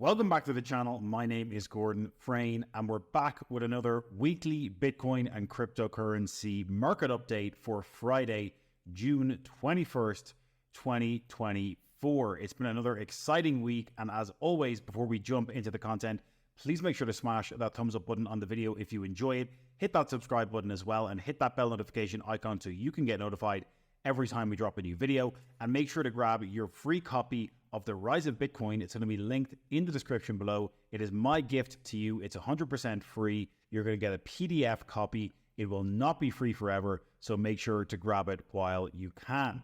Welcome back to the channel. My name is Gordon Frayne, and we're back with another weekly Bitcoin and cryptocurrency market update for Friday, June 21st, 2024. It's been another exciting week, and as always, before we jump into the content, please make sure to smash that thumbs up button on the video if you enjoy it. Hit that subscribe button as well, and hit that bell notification icon so you can get notified every time we drop a new video. And make sure to grab your free copy of The Rise of Bitcoin. It's going to be linked in the description below. It is my gift to you. It's 100% free. You're going to get a PDF copy. It will not be free forever, so make sure to grab it while you can.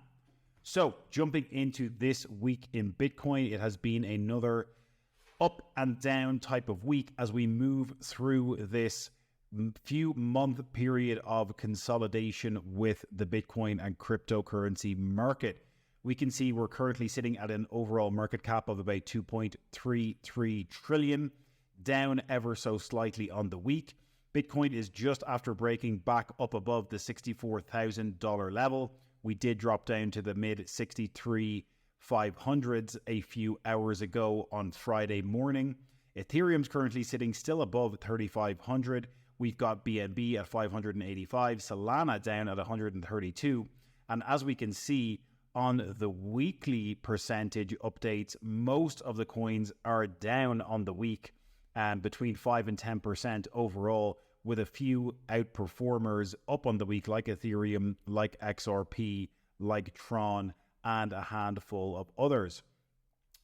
So jumping into this week in Bitcoin, it has been another up and down type of week as we move through this few month period of consolidation with the Bitcoin and cryptocurrency market. We can see we're currently sitting at an overall market cap of about 2.33 trillion, down ever so slightly on the week. Bitcoin is just after breaking back up above the $64,000 level. We did drop down to the mid 63,500s a few hours ago on Friday morning. Ethereum's currently sitting still above 3,500. We've got BNB at 585, Solana down at 132. And as we can see, on the weekly percentage updates, most of the coins are down on the week, between 5 and 10% overall, with a few outperformers up on the week like Ethereum, like XRP, like Tron, and a handful of others.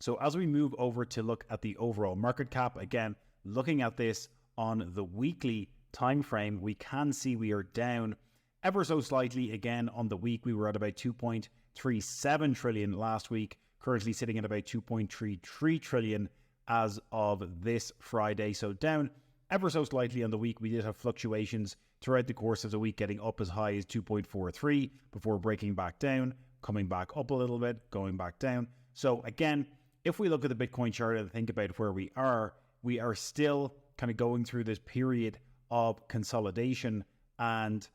So as we move over to look at the overall market cap, again, looking at this on the weekly time frame, we can see we are down ever so slightly. Again, on the week, we were at about 2.37 trillion last week, currently sitting at about 2.33 trillion as of this Friday. So down ever so slightly on the week. We did have fluctuations throughout the course of the week, getting up as high as 2.43 before breaking back down, coming back up a little bit, going back down. So again, if we look at the Bitcoin chart and think about where we are still kind of going through this period of consolidation. And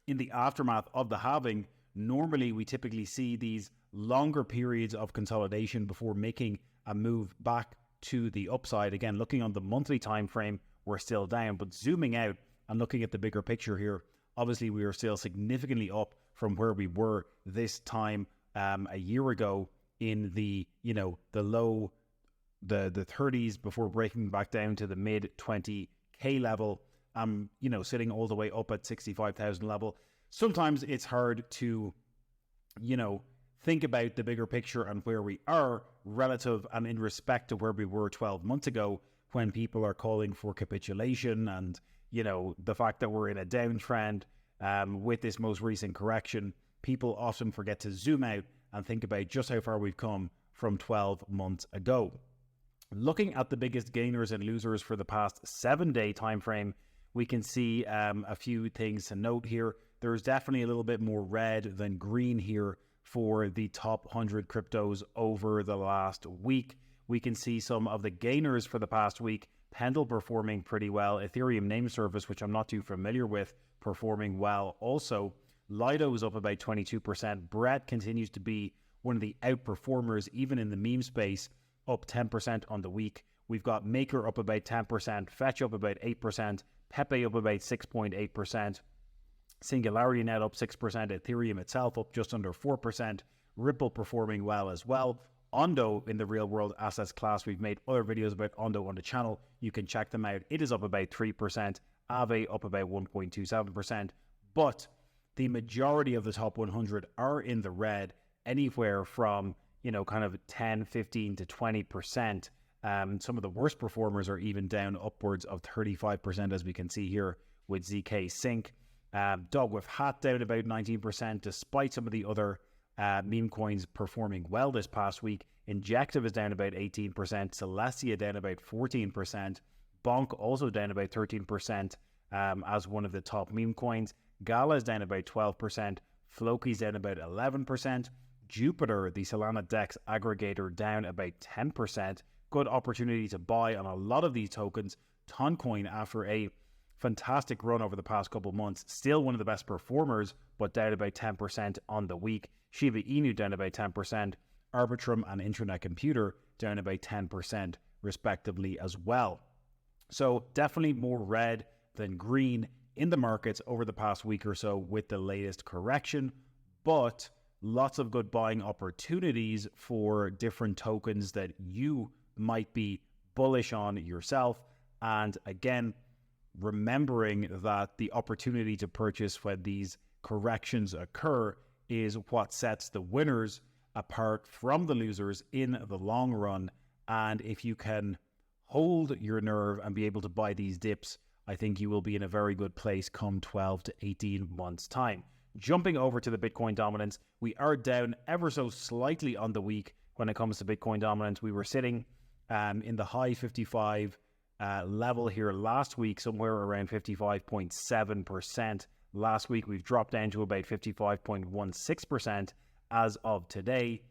in the aftermath of the halving, normally we typically see these longer periods of consolidation before making a move back to the upside. Again, looking on the monthly time frame, we're still down, but zooming out and looking at the bigger picture here, obviously we are still significantly up from where we were this time a year ago in the low the 30s before breaking back down to the mid 20k level. Sitting all the way up at 65,000 level. Sometimes it's hard to, think about the bigger picture and where we are relative and in respect to where we were 12 months ago, when people are calling for capitulation and, the fact that we're in a downtrend with this most recent correction. People often forget to zoom out and think about just how far we've come from 12 months ago. Looking at the biggest gainers and losers for the past 7-day time frame, we can see a few things to note here. There's definitely a little bit more red than green here for the top 100 cryptos over the last week. We can see some of the gainers for the past week. Pendle performing pretty well. Ethereum name service, which I'm not too familiar with, performing well also. Lido is up about 22%. Brett continues to be one of the outperformers, even in the meme space, up 10% on the week. We've got Maker up about 10%, Fetch up about 8%, Pepe up about 6.8%, Singularity Net up 6%, Ethereum itself up just under 4%, Ripple performing well as well. Ondo in the real world assets class, we've made other videos about Ondo on the channel. You can check them out. It is up about 3%, Aave up about 1.27%, but the majority of the top 100 are in the red, anywhere from, kind of 10, 15 to 20%. Some of the worst performers are even down upwards of 35%, as we can see here with ZK Sync. Dog with Hat down about 19%, despite some of the other meme coins performing well this past week. Injective is down about 18%, Celestia down about 14%, Bonk also down about 13% as one of the top meme coins. Gala is down about 12%, Floki's down about 11%, Jupiter, the Solana DEX aggregator, down about 10%. Good opportunity to buy on a lot of these tokens. Toncoin, after a fantastic run over the past couple of months, still one of the best performers, but down about 10% on the week. Shiba Inu down about 10%. Arbitrum and Internet Computer down about 10% respectively as well. So definitely more red than green in the markets over the past week or so with the latest correction, but lots of good buying opportunities for different tokens that you might be bullish on yourself. And again, remembering that the opportunity to purchase when these corrections occur is what sets the winners apart from the losers in the long run. And if you can hold your nerve and be able to buy these dips, I think you will be in a very good place come 12 to 18 months time. Jumping over to the Bitcoin dominance, we are down ever so slightly on the week when it comes to Bitcoin dominance. We were sitting in the high 55 level here last week, somewhere around 55.7%. Last week, we've dropped down to about 55.16% as of today.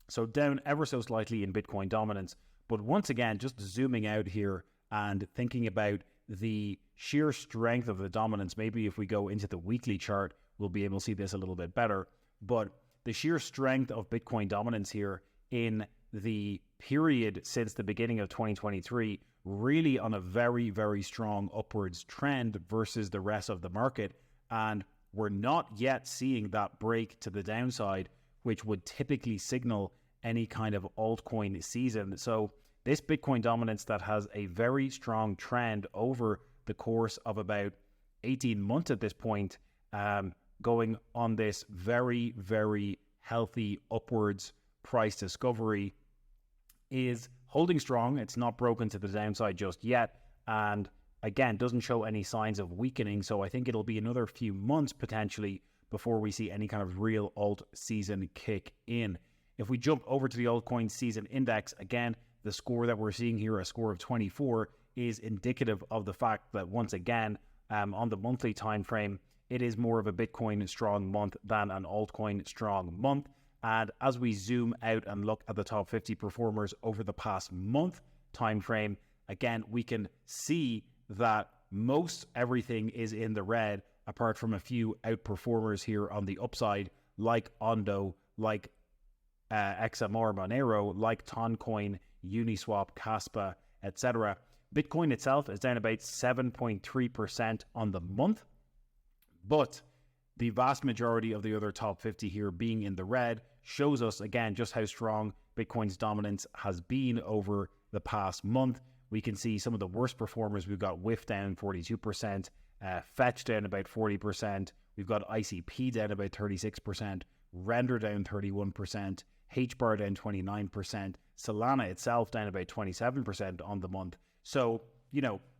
So down ever so slightly in Bitcoin dominance. But once again, just zooming out here and thinking about the sheer strength of the dominance, maybe if we go into the weekly chart, we'll be able to see this a little bit better. But the sheer strength of Bitcoin dominance here in the period since the beginning of 2023, really on a very, very strong upwards trend versus the rest of the market. And we're not yet seeing that break to the downside, which would typically signal any kind of altcoin season. So this Bitcoin dominance that has a very strong trend over the course of about 18 months at this point, going on this very, very healthy upwards price discovery, is holding strong. It's not broken to the downside just yet. And again, doesn't show any signs of weakening. So I think it'll be another few months potentially before we see any kind of real alt season kick in. If we jump over to the altcoin season index, again, the score that we're seeing here, a score of 24, is indicative of the fact that once again, on the monthly time frame, it is more of a Bitcoin strong month than an altcoin strong month. And as we zoom out and look at the top 50 performers over the past month time frame, again, we can see that most everything is in the red, apart from a few outperformers here on the upside, like Ondo, like XMR Monero, like Toncoin, Uniswap, Caspa, etc. Bitcoin itself is down about 7.3% on the month, but the vast majority of the other top 50 here being in the red shows us again just how strong Bitcoin's dominance has been over the past month. We can see some of the worst performers. We've got WIF down 42%, Fetch down about 40%. We've got ICP down about 36%, Render down 31%, HBAR down 29%, Solana itself down about 27% on the month. So,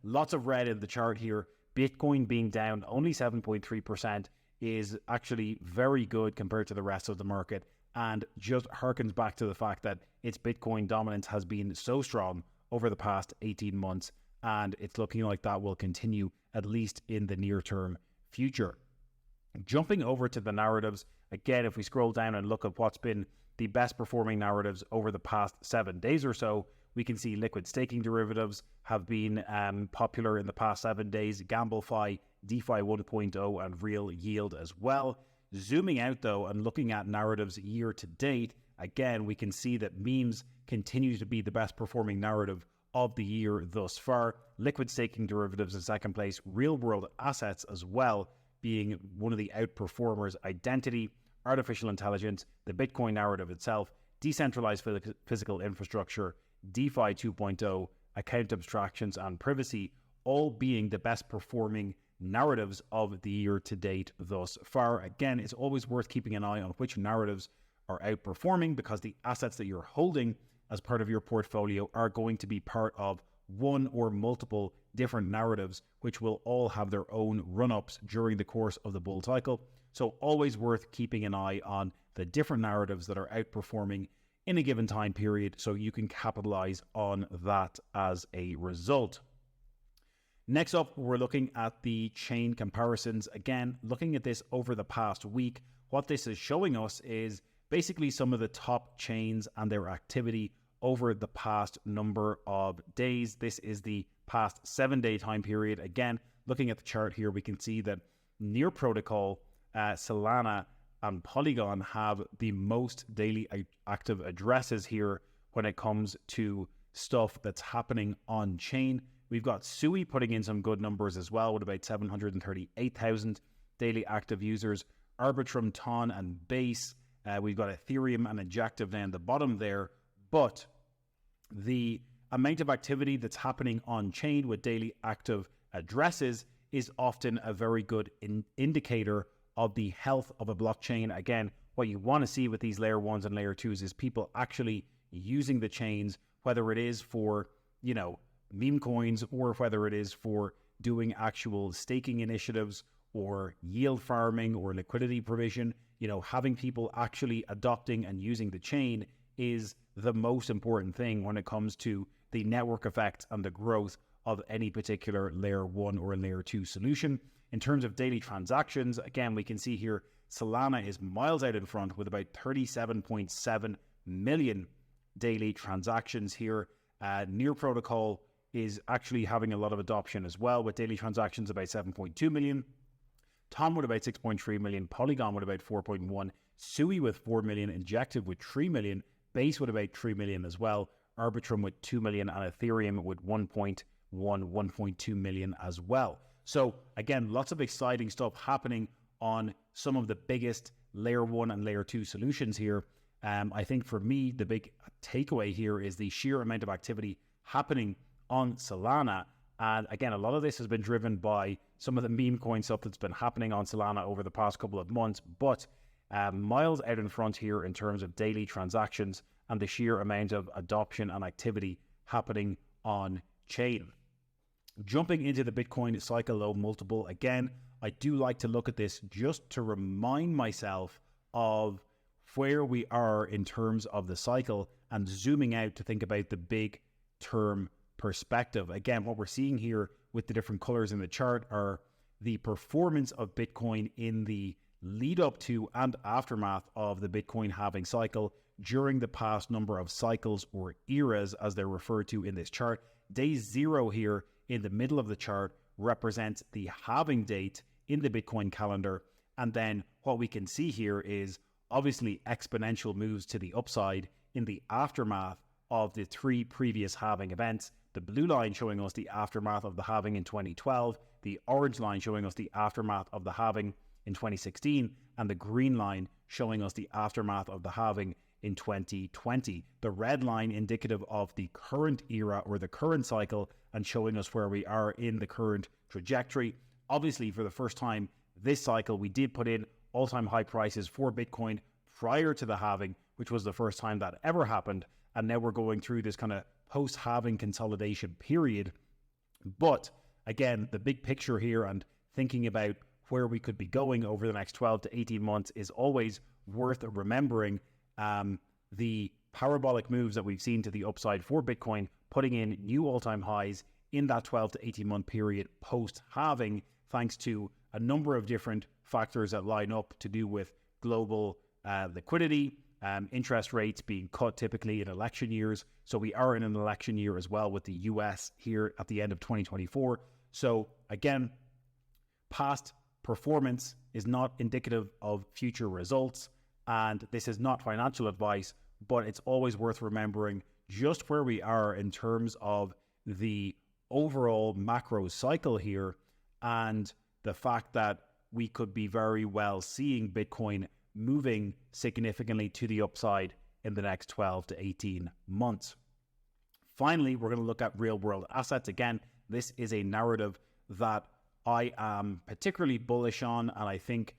lots of red in the chart here. Bitcoin being down only 7.3% is actually very good compared to the rest of the market, and just harkens back to the fact that its Bitcoin dominance has been so strong over the past 18 months, and it's looking like that will continue at least in the near term future. Jumping over to the narratives, again, if we scroll down and look at what's been the best performing narratives over the past 7 days or so, we can see liquid staking derivatives have been popular in the past 7 days, GambleFi, DeFi 1.0, and Real Yield as well. Zooming out though and looking at narratives year to date, again, we can see that memes continue to be the best performing narrative of the year thus far. Liquid staking derivatives in second place, real world assets as well being one of the outperformers. Identity, artificial intelligence, the Bitcoin narrative itself, decentralized physical infrastructure, DeFi 2.0, account abstractions, and privacy, all being the best performing narratives of the year to date thus far. Again, it's always worth keeping an eye on which narratives are outperforming, because the assets that you're holding as part of your portfolio are going to be part of one or multiple different narratives, which will all have their own run-ups during the course of the bull cycle. So always worth keeping an eye on the different narratives that are outperforming in a given time period, so you can capitalize on that as a result. Next up, we're looking at the chain comparisons. Again, looking at this over the past week, what this is showing us is basically some of the top chains and their activity over the past number of days. This is the past 7-day time period. Again, looking at the chart here, we can see that Near Protocol, Solana, and Polygon have the most daily active addresses here when it comes to stuff that's happening on chain. We've got Sui putting in some good numbers as well with about 738,000 daily active users. Arbitrum, Ton, and Base. We've got Ethereum and Injective down the bottom there. But the amount of activity that's happening on chain with daily active addresses is often a very good indicator of the health of a blockchain. Again, what you want to see with these layer 1s and layer 2s is people actually using the chains, whether it is for, meme coins or whether it is for doing actual staking initiatives or yield farming or liquidity provision. Having people actually adopting and using the chain is the most important thing when it comes to the network effect and the growth of any particular layer 1 or layer 2 solution. In terms of daily transactions, again, we can see here Solana is miles out in front with about 37.7 million daily transactions here. Near Protocol is actually having a lot of adoption as well, with daily transactions about 7.2 million. Tom with about 6.3 million, Polygon with about 4.1, Sui with 4 million, Injective with 3 million, Base with about 3 million as well, Arbitrum with 2 million, and Ethereum with 1.2 million as well. So again, lots of exciting stuff happening on some of the biggest layer 1 and layer 2 solutions here. I think for me, the big takeaway here is the sheer amount of activity happening on Solana. And again, a lot of this has been driven by some of the meme coin stuff that's been happening on Solana over the past couple of months, but miles out in front here in terms of daily transactions and the sheer amount of adoption and activity happening on chain. Jumping into the Bitcoin cycle low multiple, again, I do like to look at this just to remind myself of where we are in terms of the cycle and zooming out to think about the big term perspective. Again, what we're seeing here with the different colors in the chart are the performance of Bitcoin in the lead up to and aftermath of the Bitcoin halving cycle during the past number of cycles or eras, as they're referred to in this chart. Day 0 here in the middle of the chart represents the halving date in the Bitcoin calendar. And then what we can see here is obviously exponential moves to the upside in the aftermath of the 3 previous halving events. The blue line showing us the aftermath of the halving in 2012, the orange line showing us the aftermath of the halving in 2016, and the green line showing us the aftermath of the halving in 2020. The red line indicative of the current era or the current cycle and showing us where we are in the current trajectory. Obviously, for the first time this cycle, we did put in all-time high prices for Bitcoin prior to the halving, which was the first time that ever happened. And now we're going through this kind of post-halving consolidation period. But again, the big picture here and thinking about where we could be going over the next 12 to 18 months is always worth remembering. The parabolic moves that we've seen to the upside for Bitcoin, putting in new all-time highs in that 12 to 18 month period post-halving, thanks to a number of different factors that line up to do with global liquidity, interest rates being cut typically in election years. So we are in an election year as well with the US here at the end of 2024. So again, past performance is not indicative of future results. And this is not financial advice, but it's always worth remembering just where we are in terms of the overall macro cycle here and the fact that we could be very well seeing Bitcoin moving significantly to the upside in the next 12 to 18 months. Finally, we're going to look at real world assets. Again, this is a narrative that I am particularly bullish on, and I think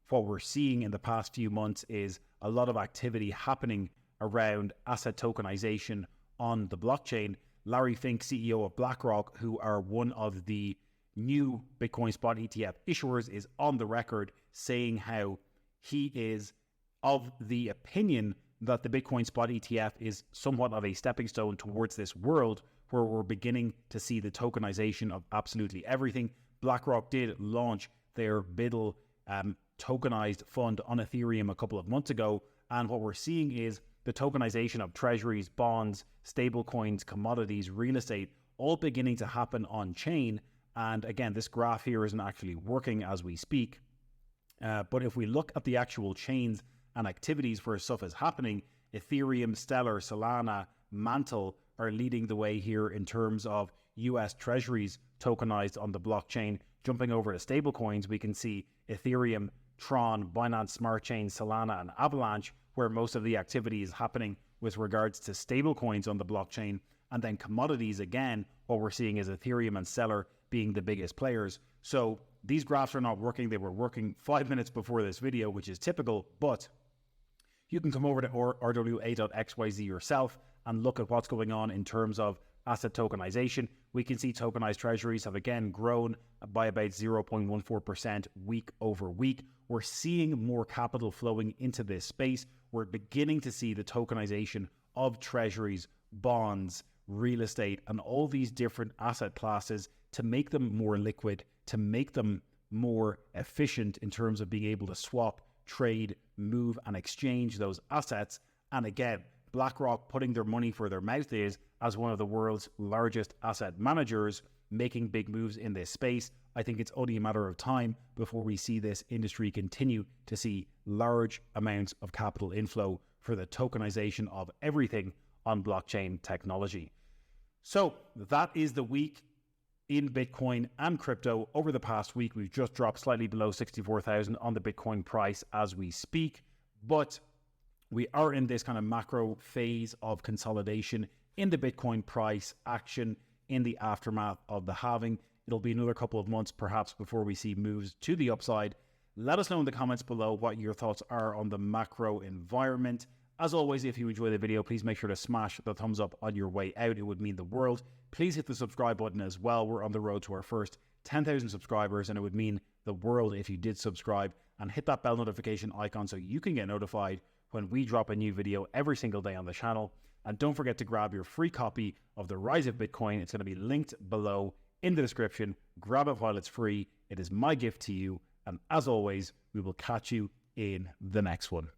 what we're seeing in the past few months is a lot of activity happening around asset tokenization on the blockchain. Larry Fink, CEO of BlackRock, who are one of the new Bitcoin spot ETF issuers, is on the record saying how he is of the opinion that the Bitcoin spot ETF is somewhat of a stepping stone towards this world where we're beginning to see the tokenization of absolutely everything. BlackRock did launch their BUIDL tokenized fund on Ethereum a couple of months ago. And what we're seeing is the tokenization of treasuries, bonds, stablecoins, commodities, real estate, all beginning to happen on chain. And again, this graph here isn't actually working as we speak. But if we look at the actual chains and activities where stuff is happening, Ethereum, Stellar, Solana, Mantle, are leading the way here in terms of US treasuries tokenized on the blockchain. Jumping over to stablecoins, we can see Ethereum, Tron, Binance Smart Chain, Solana, and Avalanche, where most of the activity is happening with regards to stablecoins on the blockchain. And then commodities, again, what we're seeing is Ethereum and Stellar being the biggest players. So these graphs are not working. They were working 5 minutes before this video, which is typical, but you can come over to rwa.xyz yourself and look at what's going on in terms of asset tokenization. We can see tokenized treasuries have again grown by about 0.14% week over week. We're seeing more capital flowing into this space. We're beginning to see the tokenization of treasuries, bonds, real estate, and all these different asset classes to make them more liquid, to make them more efficient in terms of being able to swap, trade, move, and exchange those assets. And again, BlackRock putting their money where their mouth is as one of the world's largest asset managers, making big moves in this space. I think it's only a matter of time before we see this industry continue to see large amounts of capital inflow for the tokenization of everything on blockchain technology. So that is the week in Bitcoin and crypto. Over the past week, we've just dropped slightly below 64,000 on the Bitcoin price as we speak, but we are in this kind of macro phase of consolidation in the Bitcoin price action in the aftermath of the halving. It'll be another couple of months perhaps before we see moves to the upside. Let us know in the comments below what your thoughts are on the macro environment. As always, if you enjoy the video, please make sure to smash the thumbs up on your way out. It would mean the world. Please hit the subscribe button as well. We're on the road to our first 10,000 subscribers, and it would mean the world if you did subscribe, and hit that bell notification icon so you can get notified when we drop a new video every single day on the channel. And don't forget to grab your free copy of The Rise of Bitcoin. It's going to be linked below in the description. Grab it while it's free. It is my gift to you. And as always, we will catch you in the next one.